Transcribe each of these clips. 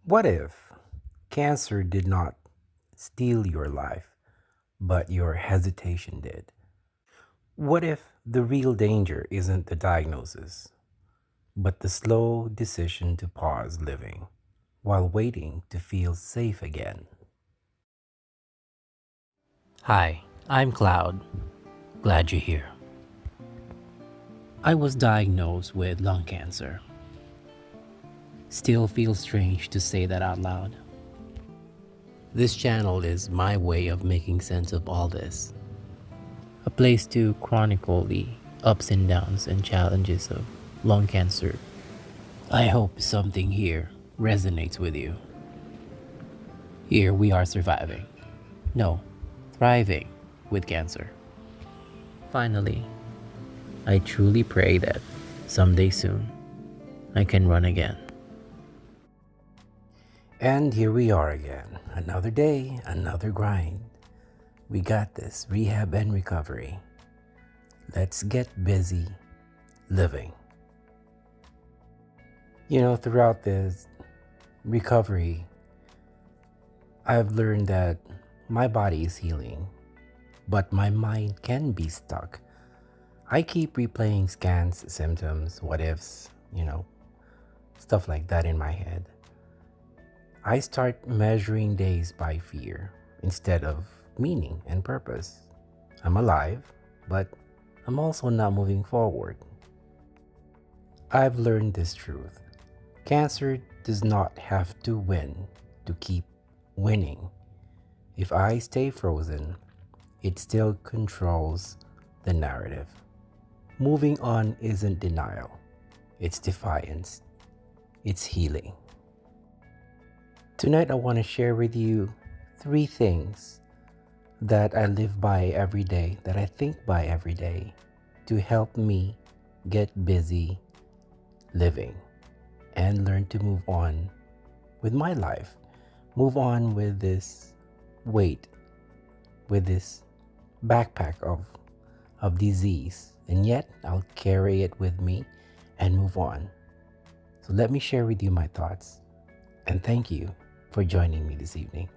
What if cancer did not steal your life, but your hesitation did? What if the real danger isn't the diagnosis, but the slow decision to pause living while waiting to feel safe again? Hi, I'm Cloud. Glad you're here. I was diagnosed with lung cancer. Still feels strange to say that out loud. This channel is my way of making sense of all this. A place to chronicle the ups and downs and challenges of lung cancer. I hope something here resonates with you. Here we are surviving. No, thriving with cancer. Finally, I truly pray that someday soon I can run again. And here we are again. Another day, another grind. We got this. Rehab and recovery. Let's get busy living. Throughout this recovery, I've learned that my body is healing, but my mind can be stuck. I keep replaying scans, symptoms, what ifs, stuff like that in my head. I start measuring days by fear instead of meaning and purpose. I'm alive, but I'm also not moving forward. I've learned this truth. Cancer does not have to win to keep winning. If I stay frozen, it still controls the narrative. Moving on isn't denial, it's defiance, it's healing. Tonight, I want to share with you 3 things that I live by every day, that I think by every day, to help me get busy living and learn to move on with my life. Move on with this weight, with this backpack of disease, and yet I'll carry it with me and move on. So let me share with you my thoughts, and thank you for joining me this evening.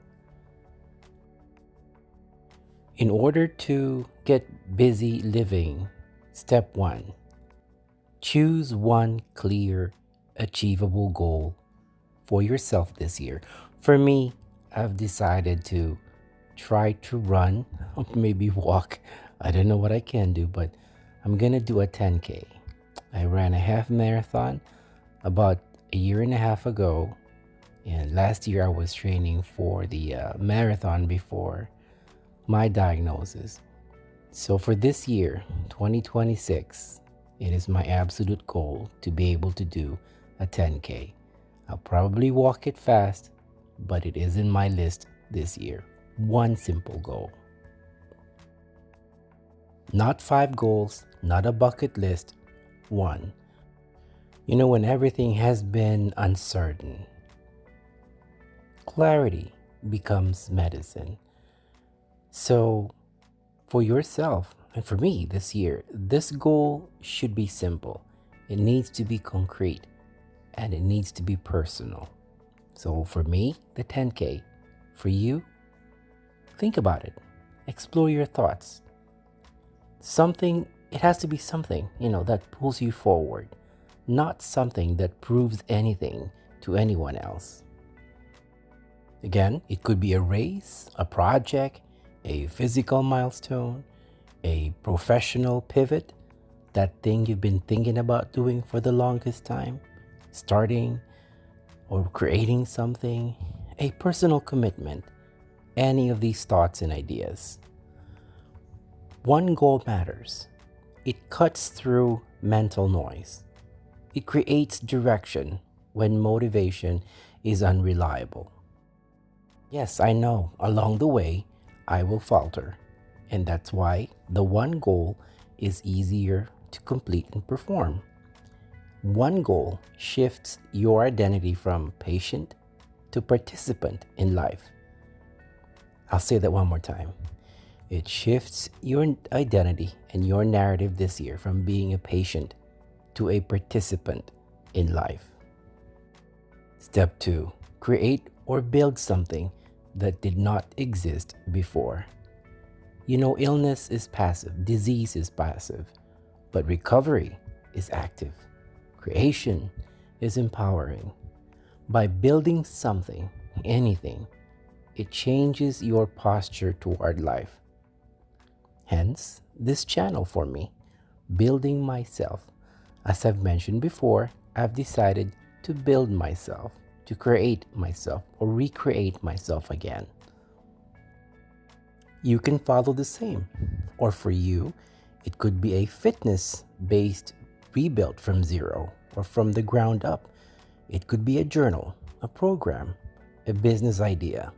In order to get busy living, step 1, choose one clear, achievable goal for yourself this year. For me, I've decided to try to run, maybe walk. I don't know what I can do, but I'm gonna do a 10K. I ran a half marathon about a year and a half ago. And last year I was training for the marathon before my diagnosis. So for this year, 2026, it is my absolute goal to be able to do a 10K. I'll probably walk it fast, but it is in my list this year. One simple goal. Not 5 goals, not a bucket list, one. When everything has been uncertain, clarity becomes medicine. So for yourself and for me this year, this goal should be simple. It needs to be concrete and it needs to be personal. So for me, the 10K. For you, think about it. Explore your thoughts. It has to be something, that pulls you forward, not something that proves anything to anyone else. Again, it could be a race, a project, a physical milestone, a professional pivot, that thing you've been thinking about doing for the longest time, starting or creating something, a personal commitment, any of these thoughts and ideas. One goal matters. It cuts through mental noise. It creates direction when motivation is unreliable. Yes, I know, along the way, I will falter. And that's why the one goal is easier to complete and perform. One goal shifts your identity from patient to participant in life. I'll say that one more time. It shifts your identity and your narrative this year from being a patient to a participant in life. Step 2, create or build something that did not exist before. Illness is passive, disease is passive, but recovery is active. Creation is empowering. By building something, anything, it changes your posture toward life. Hence, this channel for me, building myself. As I've mentioned before, I've decided to build myself, to create myself, or recreate myself again. You can follow the same. Or for you, it could be a fitness-based rebuild from zero or from the ground up. It could be a journal, a program, a business idea.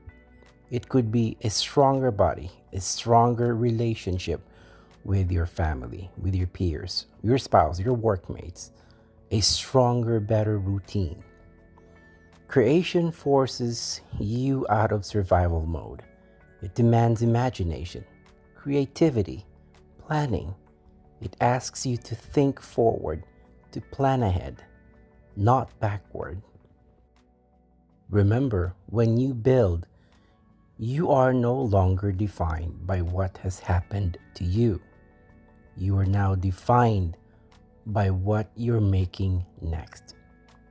It could be a stronger body, a stronger relationship with your family, with your peers, your spouse, your workmates, a stronger, better routine. Creation forces you out of survival mode. It demands imagination, creativity, planning. It asks you to think forward, to plan ahead, not backward. Remember, when you build, you are no longer defined by what has happened to you. You are now defined by what you're making next.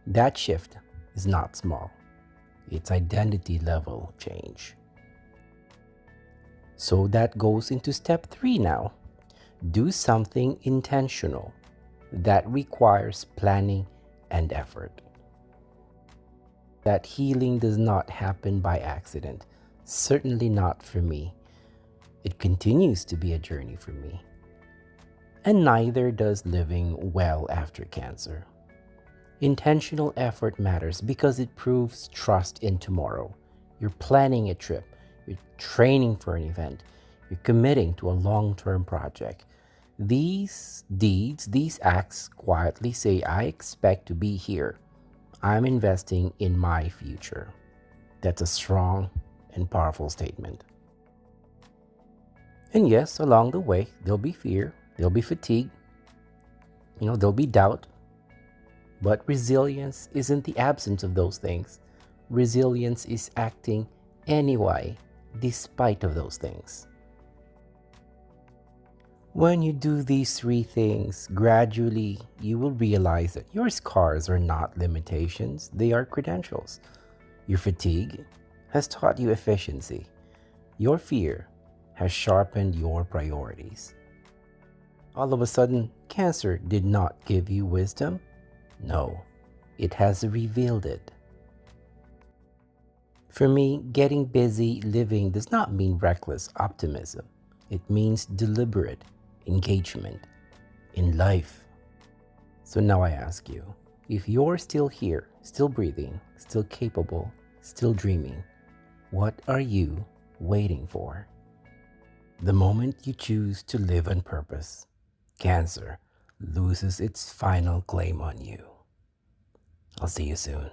That shift is not small. It's identity level change. So that goes into step 3 now. Do something intentional that requires planning and effort. That healing does not happen by accident. Certainly not for me. It continues to be a journey for me. And neither does living well after cancer. Intentional effort matters because it proves trust in tomorrow. You're planning a trip. You're training for an event. You're committing to a long-term project. These deeds, these acts quietly say, I expect to be here. I'm investing in my future. That's a strong and powerful statement. And yes, along the way, there'll be fear, there'll be fatigue, there'll be doubt. But resilience isn't the absence of those things. Resilience is acting anyway, despite of those things. When you do these 3 things, gradually you will realize that your scars are not limitations, they are credentials. Your fatigue has taught you efficiency. Your fear has sharpened your priorities. All of a sudden, cancer did not give you wisdom? No, it has revealed it. For me, getting busy living does not mean reckless optimism. It means deliberate engagement in life. So now I ask you, if you're still here, still breathing, still capable, still dreaming, what are you waiting for? The moment you choose to live on purpose, cancer loses its final claim on you. I'll see you soon.